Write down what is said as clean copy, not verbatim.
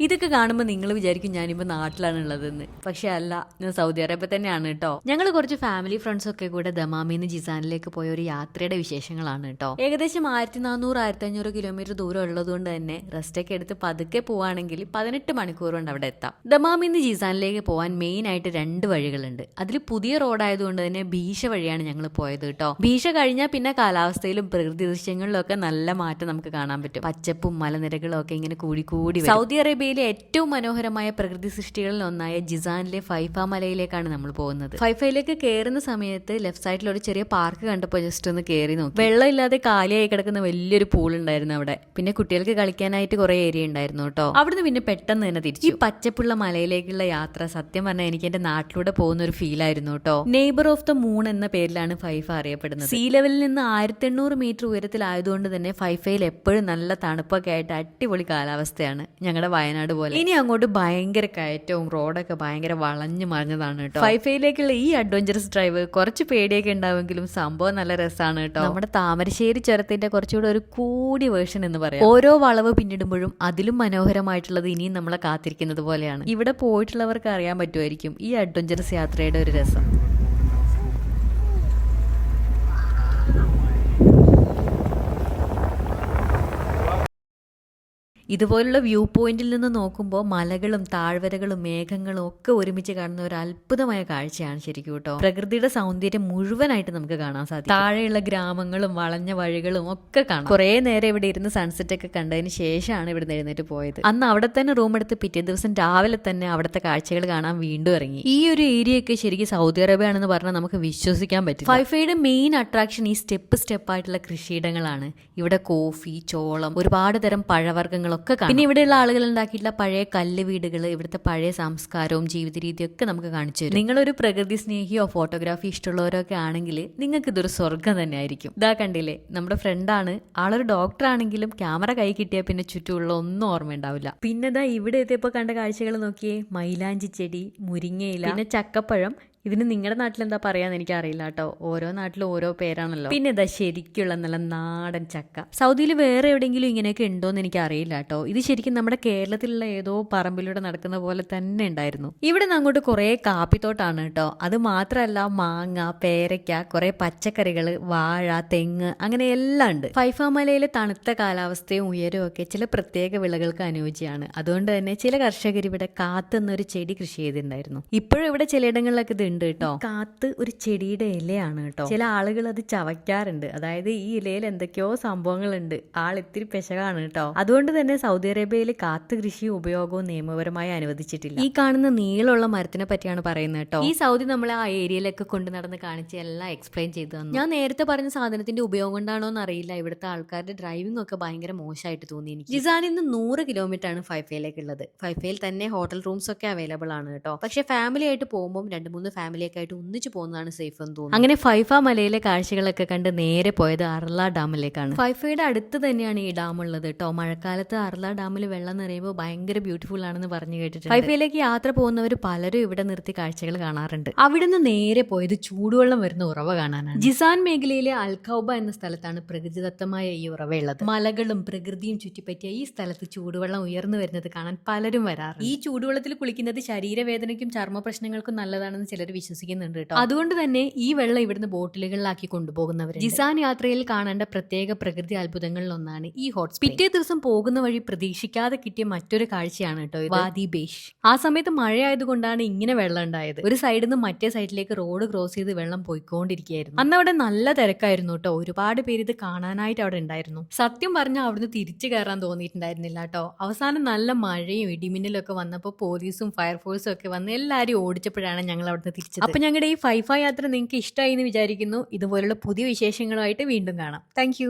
ഇതൊക്കെ കാണുമ്പോൾ നിങ്ങൾ വിചാരിക്കും ഞാനിപ്പോൾ നാട്ടിലാണ് ഉള്ളതെന്ന്. പക്ഷെ അല്ല, ഞാൻ സൗദി അറേബ്യ തന്നെയാണ് കേട്ടോ. ഞങ്ങൾ കുറച്ച് ഫാമിലി ഫ്രണ്ട്സ് ഒക്കെ കൂടെ ദമാമിന്ന് ജിസാനിലേക്ക് പോയ ഒരു യാത്രയുടെ വിശേഷങ്ങളാണ് കേട്ടോ. ഏകദേശം 1400-1500 കിലോമീറ്റർ ദൂരം ഉള്ളതുകൊണ്ട് തന്നെ റെസ്റ്റ് ഒക്കെ എടുത്ത് പതുക്കെ പോവാണെങ്കിൽ 18 മണിക്കൂർ കൊണ്ട് അവിടെ എത്താം. ദമാമിന്ന് ജിസാനിലേക്ക് പോകാൻ മെയിൻ ആയിട്ട് 2 വഴികളുണ്ട്. അതിൽ പുതിയ റോഡായതുകൊണ്ട് തന്നെ ഭീഷ വഴിയാണ് ഞങ്ങൾ പോയത് കേട്ടോ. ഭീഷ കഴിഞ്ഞാൽ പിന്നെ കാലാവസ്ഥയിലും പ്രകൃതി ദൃശ്യങ്ങളിലും ഒക്കെ നല്ല മാറ്റം നമുക്ക് കാണാൻ പറ്റും. പച്ചപ്പും മലനിരകളും ഒക്കെ ഇങ്ങനെ കൂടി സൗദി അറേബ്യയിലെ ഏറ്റവും മനോഹരമായ പ്രകൃതി സൃഷ്ടികളിൽ ഒന്നായ ജിസാനിലെ ഫൈഫ മലയിലേക്കാണ് നമ്മൾ പോകുന്നത്. ഫൈഫയിലേക്ക് കയറുന്ന സമയത്ത് ലെഫ്റ്റ് സൈഡിൽ ഒരു ചെറിയ പാർക്ക് കണ്ടപ്പോൾ ജസ്റ്റ് ഒന്ന് കയറി നോക്കി. വെള്ളം ഇല്ലാതെ കാലിയായി കിടക്കുന്ന വലിയൊരു പൂൾ ഉണ്ടായിരുന്നു അവിടെ. പിന്നെ കുട്ടികൾക്ക് കളിക്കാനായിട്ട് കുറെ ഏരിയ ഉണ്ടായിരുന്നു കേട്ടോ. അവിടുന്ന് പിന്നെ പെട്ടെന്ന് തന്നെ തിരിച്ചു. ഈ പച്ചപ്പുള്ള മലയിലേക്കുള്ള യാത്ര സത്യം പറഞ്ഞാൽ എനിക്ക് എന്റെ നാട്ടിലൂടെ പോകുന്ന ഒരു ഫീൽ ആയിരുന്നു കേട്ടോ. നെയ്ബർ ഓഫ് ദ മൂൺ എന്ന പേരിലാണ് ഫൈഫ അറിയപ്പെടുന്നത്. സീ ലെവലിൽ നിന്ന് 1800 മീറ്റർ ഉയരത്തിലായതുകൊണ്ട് തന്നെ ഫൈഫയിൽ എപ്പോഴും നല്ല തണുപ്പൊക്കെ ആയിട്ട് അടിപൊളി കാലാവസ്ഥയാണ്, ഞങ്ങളുടെ വയനാട് പോലെ. ഇനി അങ്ങോട്ട് ഭയങ്കര കയറ്റവും റോഡൊക്കെ ഭയങ്കര വളഞ്ഞു മറിഞ്ഞതാണ് കേട്ടോ. ഫൈഫയിലേക്കുള്ള ഈ അഡ്വഞ്ചറസ് ഡ്രൈവ് കുറച്ച് പേടിയൊക്കെ ഉണ്ടാവുമെങ്കിലും സംഭവം നല്ല രസമാണ് കേട്ടോ. നമ്മുടെ താമരശ്ശേരി ചുരത്തിന്റെ കുറച്ചുകൂടെ ഒരു കൂടിയ വേർഷൻ എന്ന് പറയാം. ഓരോ വളവ് പിന്നിടുമ്പോഴും അതിലും മനോഹരമായിട്ടുള്ളത് ഇനിയും നമ്മളെ കാത്തിരിക്കുന്നത് പോലെയാണ്. ഇവിടെ പോയിട്ടുള്ളവർക്ക് അറിയാൻ പറ്റുമായിരിക്കും ഈ അഡ്വഞ്ചറസ് യാത്രയുടെ ഒരു രസം. ഇതുപോലുള്ള വ്യൂ പോയിന്റിൽ നിന്ന് നോക്കുമ്പോൾ മലകളും താഴ്വരകളും മേഘങ്ങളും ഒക്കെ ഒരുമിച്ച് കാണുന്ന ഒരു അത്ഭുതമായ കാഴ്ചയാണ് ശരിക്കും കേട്ടോ. പ്രകൃതിയുടെ സൗന്ദര്യം മുഴുവനായിട്ട് നമുക്ക് കാണാൻ സാധിക്കും. താഴെയുള്ള ഗ്രാമങ്ങളും വളഞ്ഞ വഴികളും ഒക്കെ കാണാം. കുറെ നേരം ഇവിടെ ഇരുന്ന് സൺസെറ്റ് ഒക്കെ കണ്ടതിന് ശേഷമാണ് ഇവിടെ എഴുന്നേറ്റ് പോയത്. അന്ന് അവിടെ തന്നെ റൂം എടുത്ത് പിറ്റേ ദിവസം രാവിലെ തന്നെ അവിടുത്തെ കാഴ്ചകൾ കാണാൻ വീണ്ടും ഇറങ്ങി. ഈ ഒരു ഏരിയ ഒക്കെ ശരിക്കും സൗദി അറേബ്യ ആണെന്ന് പറഞ്ഞാൽ നമുക്ക് വിശ്വസിക്കാൻ പറ്റും. ഫൈഫയുടെ മെയിൻ അട്രാക്ഷൻ ഈ സ്റ്റെപ്പ് ആയിട്ടുള്ള കൃഷിയിടങ്ങളാണ്. ഇവിടെ കോഫി, ചോളം, ഒരുപാട് തരം പഴവർഗ്ഗങ്ങൾ ഒക്കെ കാണാം. പിന്നെ ഇവിടെയുള്ള ആളുകൾ ഉണ്ടാക്കിയിട്ടുള്ള പഴയ കല്ല് വീടുകൾ, ഇവിടുത്തെ പഴയ സംസ്കാരവും ജീവിത രീതിയും ഒക്കെ നമുക്ക് കാണിച്ചു തരും. നിങ്ങളൊരു പ്രകൃതി സ്നേഹിയോ ഫോട്ടോഗ്രാഫി ഇഷ്ടമുള്ളവരോ ഒക്കെ ആണെങ്കിൽ നിങ്ങൾക്ക് ഇതൊരു സ്വർഗം തന്നെ ആയിരിക്കും. ഇതാ കണ്ടില്ലേ, നമ്മുടെ ഫ്രണ്ടാണ്. ആളൊരു ഡോക്ടർ ആണെങ്കിലും ക്യാമറ കൈ കിട്ടിയാൽ പിന്നെ ചുറ്റുമുള്ള ഒന്നും ഓർമ്മയുണ്ടാവില്ല. പിന്നെ ഇതാ ഇവിടെ എത്തിയപ്പോൾ കണ്ട കാഴ്ചകൾ നോക്കിയേ. മൈലാഞ്ചി ചെടി, മുരിങ്ങയില, പിന്നെ ചക്കപ്പഴം. ഇതിന് നിങ്ങളുടെ നാട്ടിൽ എന്താ പറയാന്ന് എനിക്ക് അറിയില്ല കേട്ടോ. ഓരോ നാട്ടിലും ഓരോ പേരാണല്ലോ. പിന്നെ ഇതാ ശരിക്കുള്ള നല്ല നാടൻ ചക്ക. സൗദിയിൽ വേറെ എവിടെയെങ്കിലും ഇങ്ങനെയൊക്കെ ഉണ്ടോന്ന് എനിക്ക് അറിയില്ല കേട്ടോ. ഇത് ശരിക്കും നമ്മുടെ കേരളത്തിലുള്ള ഏതോ പറമ്പിലൂടെ നടക്കുന്ന പോലെ തന്നെ ഉണ്ടായിരുന്നു. ഇവിടെ നിന്ന് അങ്ങോട്ട് കുറെ കാപ്പിത്തോട്ടാണ് കേട്ടോ. അത് മാത്രമല്ല മാങ്ങ, പേരയ്ക്ക, കുറെ പച്ചക്കറികൾ, വാഴ, തെങ്ങ്, അങ്ങനെ എല്ലാം ഉണ്ട്. ഫൈഫ മലയിലെ തണുത്ത കാലാവസ്ഥയും ഉയരവും ഒക്കെ ചില പ്രത്യേക വിളകൾക്ക് അനുയോജ്യമാണ്. അതുകൊണ്ട് തന്നെ ചില കർഷകർ ഇവിടെ കാത്തെന്നൊരു ചെടി കൃഷി ചെയ്തിട്ടുണ്ടായിരുന്നു. ഇപ്പോഴും ഇവിടെ ചിലയിടങ്ങളിലൊക്കെ ഇത് കേട്ടോ. കാത്ത് ഒരു ചെടിയുടെ ഇലയാണ് കേട്ടോ. ചില ആളുകൾ അത് ചവയ്ക്കാറുണ്ട്. അതായത് ഈ ഇലയിൽ എന്തൊക്കെയോ സംഭവങ്ങളുണ്ട്. ആൾ ഇത്തിരി പെശകാണ് കേട്ടോ. അതുകൊണ്ട് തന്നെ സൗദി അറേബ്യയിൽ കാത്ത് കൃഷിയും ഉപയോഗവും നിയമപരമായി അനുവദിച്ചിട്ടില്ല. ഈ കാണുന്ന നീളമുള്ള മരത്തിനെ പറ്റിയാണ് പറയുന്നത് കേട്ടോ. ഈ സൗദി നമ്മളെ ആ ഏരിയയിലൊക്കെ കൊണ്ട് നടന്ന് കാണിച്ച് എല്ലാം എക്സ്പ്ലെയിൻ ചെയ്തു തന്നു. ഞാൻ നേരത്തെ പറഞ്ഞ സാധനത്തിന്റെ ഉപയോഗം കൊണ്ടാണോ എന്ന് അറിയില്ല, ഇവിടുത്തെ ആൾക്കാരുടെ ഡ്രൈവിംഗ് ഒക്കെ ഭയങ്കര മോശമായിട്ട് തോന്നി എനിക്ക്. ജിസാനിൽ നിന്ന് 100 കിലോമീറ്റർ ആണ് ഫൈഫയിലേക്കുള്ളത്. ഫൈഫയിൽ തന്നെ ഹോട്ടൽ റൂംസ് ഒക്കെ അവൈലബിൾ ആണ് കേട്ടോ. പക്ഷെ ഫാമിലി ആയിട്ട് പോകുമ്പോൾ 2-3 ഫാമിലിയൊക്കെ ആയിട്ട് ഒന്നിച്ചു പോകുന്നതാണ് സേഫ് എന്ന് തോന്നുന്നു. അങ്ങനെ ഫൈഫ മലയിലെ കാഴ്ചകളൊക്കെ കണ്ട് നേരെ പോയത് അർല ഡാമിലേക്കാണ്. ഫൈഫയുടെ അടുത്ത് തന്നെയാണ് ഈ ഡാം ഉള്ളത് കേട്ടോ. മഴക്കാലത്ത് അർല ഡാമിൽ വെള്ളം നിറയുമ്പോൾ ഭയങ്കര ബ്യൂട്ടിഫുൾ ആണെന്ന് പറഞ്ഞു കേട്ടിട്ടുണ്ട്. ഫൈഫയിലേക്ക് യാത്ര പോകുന്നവർ പലരും ഇവിടെ നിർത്തി കാഴ്ചകൾ കാണാറുണ്ട്. അവിടെ നിന്ന് നേരെ പോയത് ചൂടുവെള്ളം വരുന്ന ഉറവ കാണാനാണ്. ജിസാൻ മേഖലയിലെ അൽഖൗബ എന്ന സ്ഥലത്താണ് പ്രകൃതിദത്തമായ ഈ ഉറവയുള്ളത്. മലകളും പ്രകൃതിയും ചുറ്റിപ്പറ്റിയ ഈ സ്ഥലത്ത് ചൂടുവെള്ളം ഉയർന്നു വരുന്നത് കാണാൻ പലരും വരാറുണ്ട്. ഈ ചൂടുവെള്ളത്തിൽ കുളിക്കുന്നത് ശരീരവേദനയ്ക്കും ചർമ്മ പ്രശ്നങ്ങൾക്കും നല്ലതാണെന്ന് ചിലർ വിശ്വസിക്കുന്നുണ്ട് കേട്ടോ. അതുകൊണ്ട് തന്നെ ഈ വെള്ളം ഇവിടുന്ന് ബോട്ടിലുകളിലാക്കി കൊണ്ടുപോകുന്നവർ. ജിസാൻ യാത്രയിൽ കാണേണ്ട പ്രത്യേക പ്രകൃതി അത്ഭുതങ്ങളിൽ ഒന്നാണ് ഈ ഹോട്ട്. പിറ്റേ ദിവസം പോകുന്ന വഴി പ്രതീക്ഷിക്കാതെ കിട്ടിയ മറ്റൊരു കാഴ്ചയാണ് കേട്ടോ വാദി ബേഷ്. ആ സമയത്ത് മഴയായതുകൊണ്ടാണ് ഇങ്ങനെ വെള്ളം ഉണ്ടായത്. ഒരു സൈഡിൽ നിന്ന് മറ്റേ സൈഡിലേക്ക് റോഡ് ക്രോസ് ചെയ്ത് വെള്ളം പോയിക്കൊണ്ടിരിക്കുകയായിരുന്നു. അന്ന് അവിടെ നല്ല തിരക്കായിരുന്നു കേട്ടോ. ഒരുപാട് പേര് ഇത് കാണാനായിട്ട് അവിടെ ഉണ്ടായിരുന്നു. സത്യം പറഞ്ഞാൽ അവിടുന്ന് തിരിച്ചു കയറാൻ തോന്നിയിട്ടുണ്ടായിരുന്നില്ല കേട്ടോ. അവസാനം നല്ല മഴയും ഇടിമിന്നലും ഒക്കെ വന്നപ്പോൾ പോലീസും ഫയർഫോഴ്സും ഒക്കെ വന്ന് എല്ലാവരും ഓടിച്ചപ്പോഴാണ് ഞങ്ങൾ അവിടുന്ന് തിരിച്ചത്. അപ്പൊ ഞങ്ങളുടെ ഈ ഫൈഫ യാത്ര നിങ്ങൾക്ക് ഇഷ്ടമായി എന്ന് വിചാരിക്കുന്നു. ഇതുപോലുള്ള പുതിയ വിശേഷങ്ങളുമായിട്ട് വീണ്ടും കാണാം. താങ്ക്